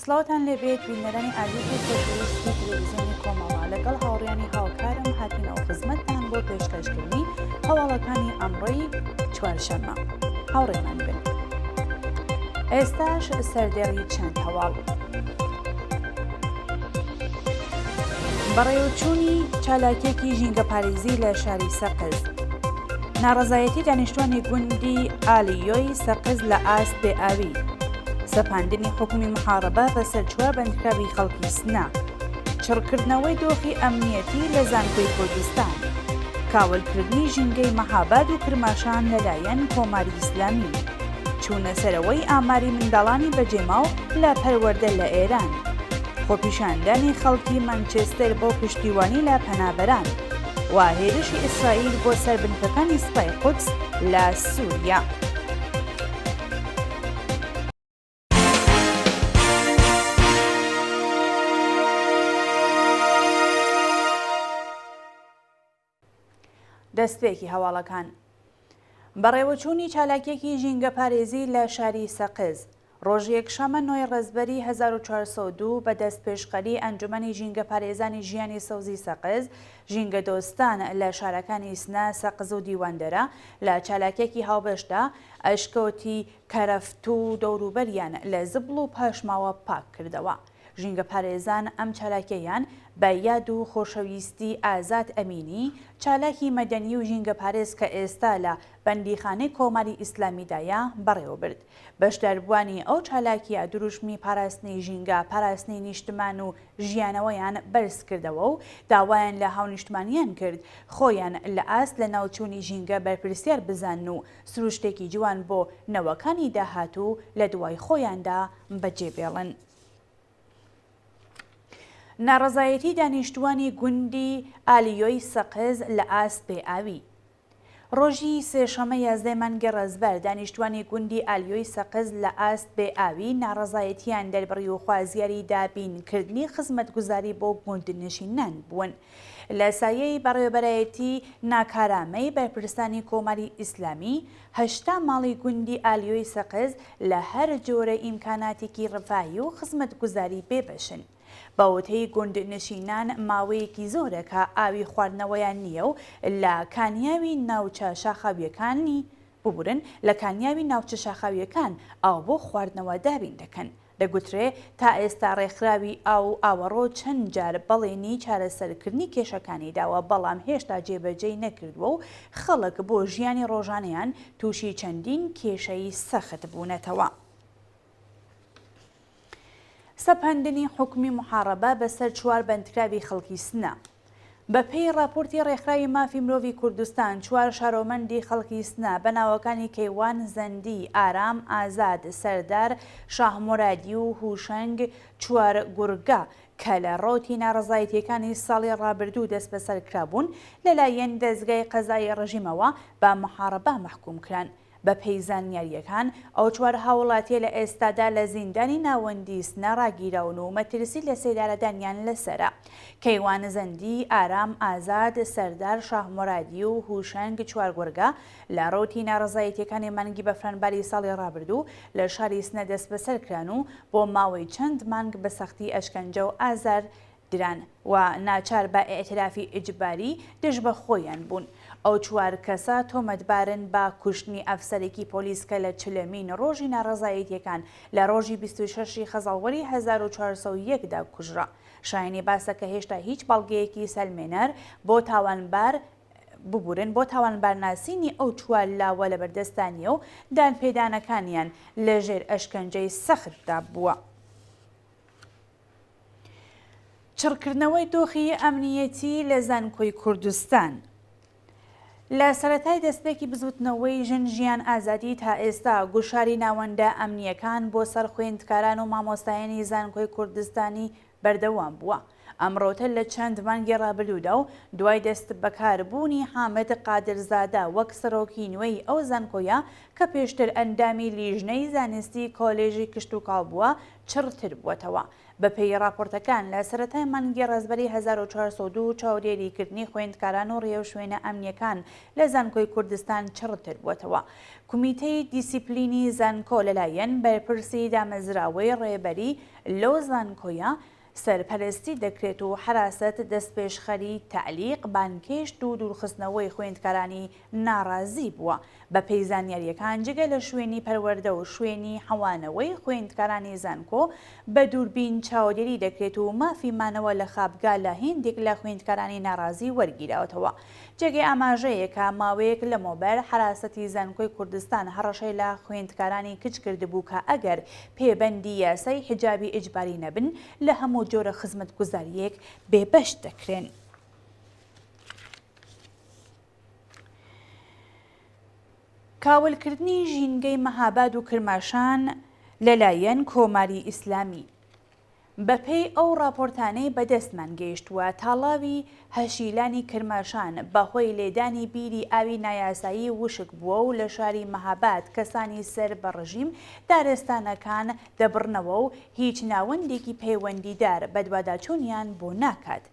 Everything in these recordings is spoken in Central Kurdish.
سلاوتان لەبێت بینەرانی ئالیۆی خۆشەویستی تەلەڤیزیۆنی کۆمەڵە لەگەڵ هاوڕێیانی هاوکارم هاتینەوە خزمەتتان بۆ پێشکەشکردنی هەواڵەکانی ئەمڕۆی چوارشەممە. هاوڕێمان بن. ئێستاش سەردێڕی چەند هەواڵ. بەڕێوەچوونی چالاکیەکی ژینگەپارێزی لە شاری سەقز. ناڕەزایەتی دانیشتوانی گوندی ئالیۆی سەقز لە ئاست بێئاوی. سەپاندنی حکومی محارەبە بەسەر چوار بەندکراوی خەڵکی سنا. چڕکردنەوەی دۆخی ئەمنیەتی لە زانکۆی کوردستان. کاولکردنی ژینگەی مەهاباد و کرماشان لەلایەن کۆماری ئیسلامی. چوونە سەرەوەی ئاماری منداڵانی بەجێماو لە پەروەردە لە ئێران. خۆپیشاندانی خەڵکی مانچێستەر بۆ پشتیوانی لە پەنابەران و هێرشی ئیسرائیل بۆ سەربنکەکانی سوپای قودس لە سووریا. دەستپێکی هەواڵەکان. بەڕێوەچوونی چالاکیەکی ژینگەپارێزی لە شاری سەقز. ڕۆژ یەکشەمە 9 ڕێزبەری 1402 بە دەست پێشقەری ئەنجومەنی ژینگەپارێزانی ژیانی سەوزی سەقز، ژینگە دۆستان لە شارەکانی سنا، سەقز و دیوەندەرە لە چالاکیەکی هاوبەشدا ئەشکەوتی کەرەفت و دەوروبەریان لە زبڵ و پاشماوە پاک کردەوە. ژینگە پارێزان ئەم چالاکیەیان بە یاد و خۆشەویستی ئازاد ئەمینی، چالاکی مەدەنی و ژینگە پارێز کە ئێستا لە بەندیخانەی کۆماری ئیسلامیدایە بەڕێوە برد. بەشداربووانی ئەو چالاکیە دروشمی پاراستنی ژینگە، پاراستنی نیشتمان و ژیانەوەیان بەرز کردەوە و داوایان لە هاونیشتمانیان کرد خۆیان لە ئاست لە ناوچوونی ژینگە بەرپرسیار بزان و سروشتێکی جوان بۆ نەوەکانی داهاتوو لە دوای خۆیاندا بەجێبێڵن. ناڕەزایەتی دانیشتوانی گوندی ئالیۆی سەقز لە ئاست بێئاوی. ڕۆژی سێشەمە 11 مانگی ڕێزبەر دانیشتوانی گوندی ئالیۆی سەقز لە ئاست بێئاوی ناڕەزایەتیان دەربڕی و خوازیاری دابینکردنی خزمەتگوزاری بۆ گوندنشینان بوون. لە سایەی بەڕێوەبەرایەتی ناکارامەی بەرپرسانی کۆماری ئیسلامی، 80 ماڵی گوندی ئالیۆی سەقز لە هەر جۆرە ئیمکاناتێکی ڕفاهی و خزمەتگوزاری بێبەشن. باوتەی گوندنشینان ماوەیەکی زۆرەکە ئاوی خواردنەوەیان نییە و لە کانیاوی ناوچە شاخاویەکانی ببورن لە کانیاوی ناوچە شاخاویەکان ئاو بۆ خواردنەوە دابین دەکەن. دەگوترێ تا ئێستا ڕێکخراوی ئاو ئاوەڕۆ چەند جار بەڵێنی چارەسەرکردنی کێشەکانی داوە، بەڵام هێشتا جێبەجێی نەکردووە و خەڵک بۆ ژیانی ڕۆژانەیان تووشی چەندین کێشەی سەخت بوونەتەوە. سەپاندنی حکومی محارەبە بەسەر چوار بەندکراوی خەڵکی سنا. بەپێی راپۆرتی ڕێکخراوی مافی مرۆڤی کوردستان، چوار شارۆمەندی خەڵکی سنا بە ناوەکانی کەیوان، زەندی، ئارام، ئازاد، سەردار، شاهمۆرادی و هوشەنگ چوار گورگە کە لە ڕۆتی ناڕەزایەتیەکانی ساڵی ڕابردوو دەست بەسەر کرابوون لەلایەن دەستگای قەزای ڕژیمەوە بە محارەبە مەحکوم کران. بە پێی زانیاریەکان ئەو چوار هاوڵاتیە لە ئێستادا لە زیندانی ناوەندی سنا ڕاگیراون و مەترسی لە سێدارەدانیان لەسرە. کەیوان، زەندی، ئارام، ئازاد، سەردار، شاهمۆرادی و هوشەنگ چوار گورگە لە ڕۆتی ناڕەزایەتیەکانی مانگی بەفرانباری ساڵی ڕابردوو لە شاری سنە دەست بەسەر کران و بۆ ماوەی چەند مانگ بە سەختی ئەشکەنجە و ئازار دران و ناچار بە ئێعترافی ئیجباری دژ بە خۆیان بوون. ئەو چوار کەسە تۆمەتبارن بە کوشتنی ئەفسەرێکی پۆلیس کە لە چلەمین ڕۆژی ناڕەزایەتیەکان لە ڕۆژی 26 خەزاڵوەری 1401دا کوژرا. شایانی باسە کە هێشتا هیچ بەڵگەیەکی سەلمێنەر بۆ تاوانبار ببورن بۆ تاوانبارناسینی ئەو چوار لاوە لە بەردەستانیە و دانپێدانەکانیان لەژێر ئەشکەنجەی سەختدا بووە. چڕکردنەوەی دۆخی ئەمنیەتی لە زانکۆی کوردستان. لە سەرەتای دەستپێکی بزوتنەوەی ژن ژیان ئازادی تا ئێستا گوشاری ناوەندە ئەمنیەکان بۆ سەر خوێندکاران و مامۆستایانی زانکۆی کوردستانی بەردەوام بووە. ئەمڕۆتە لە چەند مانگی ڕابردوودا و دوای دەست بەکاربوونی حامد قادرزادە وەک سەرۆکی نوێی ئەو زانکۆیە کە پێشتر ئەندامی لیژنەی زانستی کۆلێژی کشتوکاڵ بووە چڕتر بووەتەوە. بەپێی راپۆرتەکان لە سەرەتای مانگی ڕێزبەری 1402 چاودێریکردنی خوێندکاران و ڕێوشوێنە ئەمنیەکان لە زانکۆی کوردستان چڕتر بووەتەوە. کومیتەی دیسیپلینی زانکۆ لەلایەن بەرپرسی دامەزراوەی ڕێبەری لەو زانکۆیە سەرپەرستی دەکرێت و حراست دەستپێشخەری تعلیق بانکێشت و دوورخستنەوەی خوێندکارانی ناڕازی بووە. بە پێی زانیاریەکان جگە لە شوێنی پەروەردە و شوێنی حەوانەوەی خوێندکارانی زانکۆ بە دووربین چاودێری دەکرێت و مافیمانەوە لە خابگا لە هێندێک لە خوێندکارانی ناڕازی وەرگیراوەتەوە. جێگەی ئاماژەیەکە ماوەیەک لەمەوبەر حراسەتی زانکۆی کوردستان هەڕەشەی لە خوێندکارانی کچ کردبوو کە ئەگەر پێبەندی یاسای حیجابی ئیجباری نەبن لە هەموو جۆرە خزمەتگوزاریەک بێبەش دەکرێن. کاولکردنی ژینگەی مەهاباد و کرماشان لەلایەن کۆماری ئیسلامی. بەپێی ئەو راپۆرتانەی بەدەستمان گەیشتووە تاڵاوی هەشیلانی کرماشان بەهۆی لێدانی بیری ئاوی نایاسایی وشک بووە و لە شاری مەهاباد کەسانی سەر بە ڕژیم دارستانەکان دەبڕنەوە و هیچ ناوەندێکی پەیوەندیدار بە دوواداچوونیان بۆ ناکات.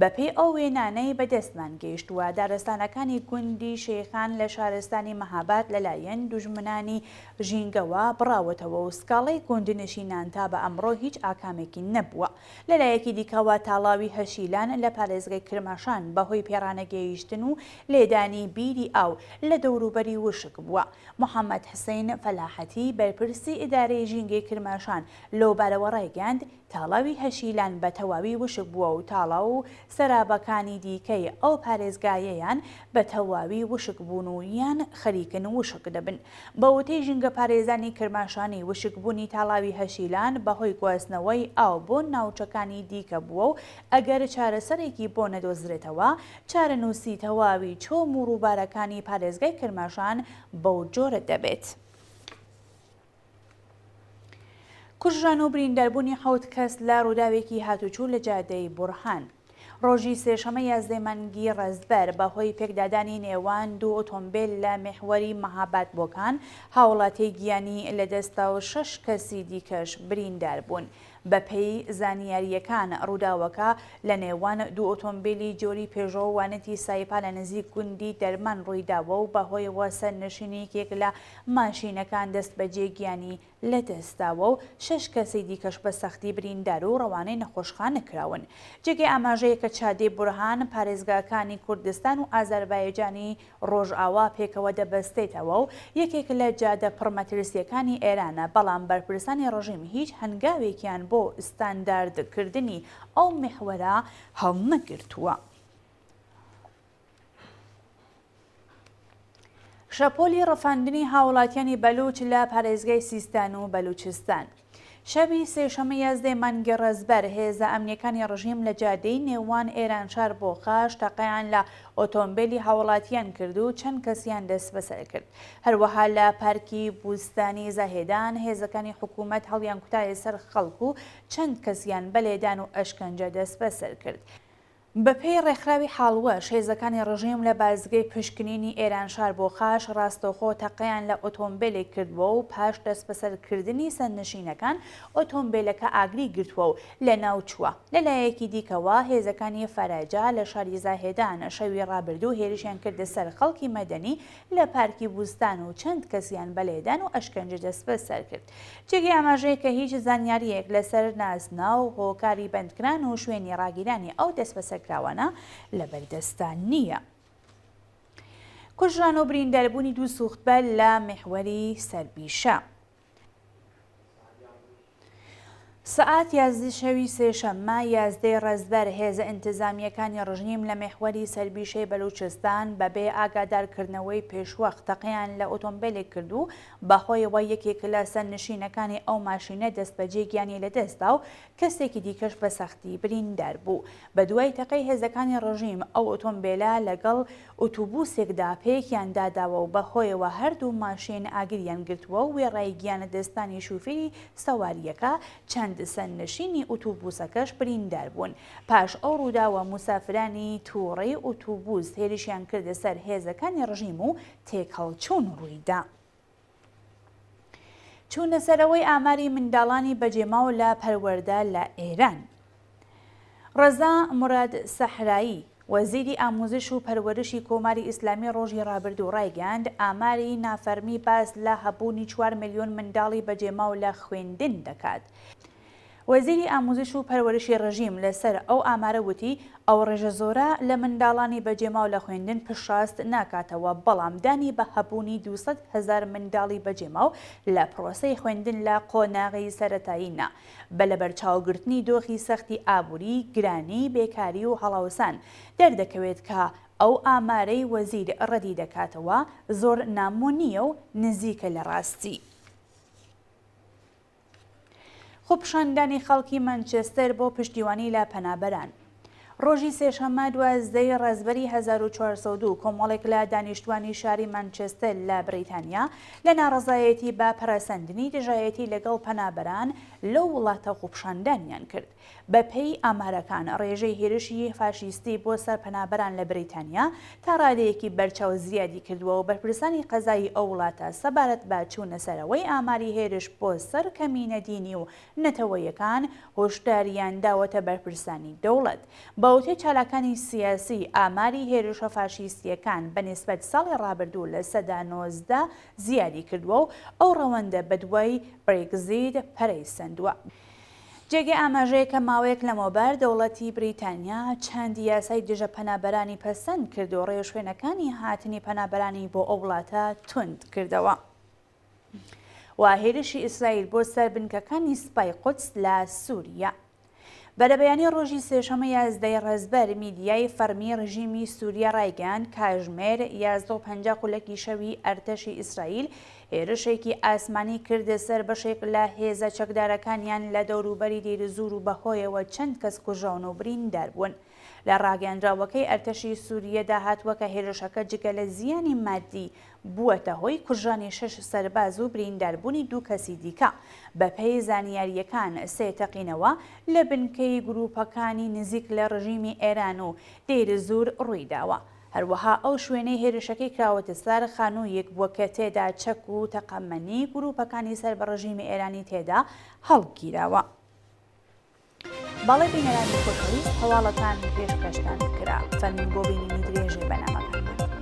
بەپێی ئەو وێنانەی بەدەستمان گەیشتووە دارستانەکانی گوندی شێخان لە شارستانی مەهاباد لەلایەن دوژمنانی ژینگەوە بڕاوەتەوە و سکاڵەی گوندنشینان تا بە ئەمڕۆ هیچ ئاکامێکی نەبووە. لەلایەکی دیکەوە تاڵاوی هەشیلان لە پارێزگای کرماشان بەهۆی پێڕانەگەیشتن و لێدانی بیری ئاو لە دەوروبەری وشک بووە. محەممەد حسین فەلاحەتی بەرپرسی ئیدارەی ژینگەی کرماشان لەو بارەوە ڕایگەاند تاڵاوی هەشیلان بە تەواوی وشک بووە و تاڵاو و سەرابەکانی دیکەی ئەو پارێزگایەیان بە تەواوی وشک بوون و یان خەریکن وشک دەبن. بە وتەی ژینگە پارێزانی کرماشانی وشکبوونی تاڵاوی هەشیلان بەهۆی گواستنەوەی ئاو بۆ ناوچەکانی دیکە بووە و ئەگەر چارەسەرێکی بۆ نەدۆزرێتەوە چارەنووسی تەواوی چۆم و ڕووبارەکانی پارێزگای کرماشان بەو جۆرە دەبێت. کوژران و برینداربوونی 7 کەس لە ڕووداوێکی هاتوچوو لە جادەی بورهان. ڕۆژی سێشەمە 11 مانگی ڕەزبەر بەهۆی پێکدادانی نێوان دوو ئۆتۆمبیل لە مێحوەری مەهاباد بۆکان هاوڵاتی گیانی لەدەستا و 6 کەسی دیکەش بریندار بوون. بەپێی زانیاریەکان ڕووداوەکە لە نێوان دوو ئۆتۆمبیلی جۆری پێژۆ وانەتی سایپا لە نزیک گوندی دەرمان ڕوویداوە و بەهۆیەوە سەرنشینێکێک لە ماشینەکان دەست بەجێ گیانی لەدەستاوە و 6 کەسی دیکەش بە سەختی بریندار و ڕەوانەی نەخۆشخانە کراون. جێگەی ئاماژەیە کە چادەی بورهان پارێزگاکانی کوردستان و ئازەربایجانی ڕۆژئاوا پێکەوە دەبەستێتەوە و یەکێک لە جادە پڕمەترسیەکانی ئێرانە، بەڵام بەرپرسانی ڕژیم هیچ هەنگاوێکیان بۆ ستانداردکردنی ئەو مێحوەرە هەڵنەگرتووە. شەپۆلی ڕەفاندنی هاوڵاتیانی بەلوچ لە پارێزگای سیستان و بەلوچستان. شەوی سێشەمە 11 مانگی ڕەزبەر هێزە ئەمنیەکانی ڕژیم لە جادەی نێوان ئێرانشار بۆ خاش تەقەیان لە ئۆتۆمبیلی هاوڵاتیان کرد و چەند کەسیان دەست بەسەر کرد. هەروەها لە پارکی بوستانی زاهێدان هێزەکانی حکوومەت هەڵیان کوتایە سەر خەڵکو و چەند کەسیان بەلێدان و ئەشکەنجە دەست بەسەر کرد. بەپێی ڕێکخراوی حاڵوەش هێزەکانی ڕژیم لە بازگەی پشکنینی ئێرانشار بۆ خاش ڕاستەوخۆ تەقەیان لە ئۆتۆمبیلێک کردووە و پاش دەست بەسەرکردنی سەرنشینەکان ئۆتۆمبیلەکە ئاگری گرتووە و لە ناوچووە. لەلایەکی دیکەوە هێزەکانی فەرەجا لە شاری زاهێدان شەوی ڕابردوو هێرشیان کردە سەر خەڵکی مەدەنی لە پارکی بوستان و چەند کەسیان بەلێدان و ئەشکەنجە دەست بەسەر کرد. جێگەی ئاماژەیە کە هیچ زانیاریەک لەسەر ناسنا و هۆکاری بەندکران و شوێنی ڕاگیرانی ئەو دەست بەسەر کراوانە لە بەردەستان نییە. کوژران و برینداربوونی دوو سوختبەر لە مێحوەری سەربیشە. سەعات 11 شەوی سێشەممە 11 ڕەزبەر هێزە ئینتیزامیەکانی ڕژیم لە مێحوەری سەربیشەی بەلوچستان بەبێ ئاگادارکردنەوەی پێشوەخت تەقەیان لە ئۆتۆمبیلێک کرد و بەهۆیەوە یەکێک لە سەرنشینەکانی ئەو ماشینە دەست بەجێ گیانی لەدەستا و کەسێکی دیکەش بە سەختی بریندار بوو. بە دوای تەقەی هێزەکانی ڕژیم ئەو ئۆتۆمبیلە لەگەڵ ئۆتۆبوسێکدا پێکیان داداوە و بەهۆیەوە هەردوو ماشین ئاگریان گرتووە و وێڕای گیانە دەستانی شوفێری سەواریەکە چەند چەند سەرنشینی ئۆتۆبوسەکەش بریندار بوون. پاش ئەو ڕووداوە موسافرانی تووڕەی ئۆتۆبوس هێرشیان کردە سەر هێزەکانی ڕژیم و تێکەڵچوون ڕوویدا. چوونە سەرەوەی ئاماری منداڵانی بەجێماو لە پەروەردە لە ئێران. ڕەزا موراد سەحرایی وەزیری ئاموزش و پەروەرشی کۆماری ئیسلامی ڕۆژی ڕابردوو ڕایگەاند ئاماری نافەرمی باس لە هەبوونی 4 ملیۆن منداڵی بەجێماو لە خوێندن دەکات. وەزیری ئاموزش و پەروەرشی ڕژیم لەسەر ئەو ئامارە وتی ئەو ڕێژە زۆرە لە منداڵانی بەجێماو لە خوێندن پشتڕاست ناکاتەوە، بەڵام دانی بە هەبوونی 200,000 منداڵی بەجێماو لە پرۆسەی خوێندن لە قۆناغی سەرەتایینا بە لەبەرچاوگرتنی دۆخی سەختی ئابووری، گرانی، بێکاری و هەڵاوسان دەردەکەوێت کە ئەو ئامارەی وەزیر ڕەدی دەکاتەوە زۆر نامۆ نییە و نزیکە لە ڕاستی. خوپشاندانی خەڵکی مانچێستەر بۆ پشتیوانی لە پەنابەران. ڕۆژی سێشەممە 12 ڕێزبەری 1402 کۆمەڵێک لە دانیشتوانی شاری مانچێستەر لە بریتانیا لە ناڕەزایەتی بە پەرەسەندنی دژایەتی لەگەڵ پەنابەران لەو وڵاتە خوپشاندانیان کرد. بەپێی ئامارەکان ڕێژەی هێرشی فاشیستی بۆ سەر پەنابەران لە بریتانیا تا ڕادەیەکی بەرچاو زیادی کردووە و بەرپرسانی قەزایی ئەو وڵاتە سەبارەت بە چوونە سەرەوەی ئاماری هێرش بۆ سەر کەمینە دینی و نەتەوەیەکان هۆشداریان داوەتە بەرپرسانی دەوڵەت. بەوتێ چالاکانی سیاسی ئاماری هێرشە فاشیستیەکان بەنسبەت ساڵی ڕابردوو لە سەدا 19 زیادی کردووە و ئەو ڕەوەندە بەدوای برێگزیت پەرەیسەندووە. جێگە ئاماژەیە کە ماوەیەک لەمەوبەر دەوڵەتی بریتانیا چەند یاسای دژە پەنابەرانی پەسەند کرد و ڕێژوێنەکانی هاتنی پەنابەرانی بۆ ئەو وڵاتە تند کردەوە. و هێرشی ئیسرائیل بۆ سەر بنکەکانی سوپای قودس لە سووریا. بەرەبەیانی ڕۆژی سێشەمە 11 ڕێزبەر میدیای فەرمی ڕژیمی سووریا ڕایگەاند کاتژمێر 11:50 خولەکی شەوی ئەرتەشی ئیسرائیل هێرشێکی ئاسمانی کردە سەر بەشێک لە هێزە چەکدارەکانیان لە دەوروبەری دێرەزور و بەهۆیەوە چەند کەس کوژراون و بریندار بوون. لە ڕاگەاندراوەکەی ئەرتەشی سووریەدا هاتووە کە هێرشەکە جگە لە زیانی مادی بووەتە هۆی کوژرانی 6 سەرباز و برینداربوونی 2 کەسی دیکە. بەپێی زانیاریەکان سێ تەقینەوە لە بنکەی گروپەکانی نزیک لە ڕژیمی ئێران و دێرەزور ڕوویداوە. هەروەها ئەو شوێنەی هێرشەکەی کراوەتە سەر خانوویەک بووە کە تێدا چەک و تەقەمەنی گروپەکانی سەر بە ڕژیمی ئێرانی تێدا هەڵگیراوە. باڵای بینەرانی خۆشەویست هەواڵەکان پێشکەشتان کرا. فەرمین بۆ بینینی درێژەی بەنامەکانمان.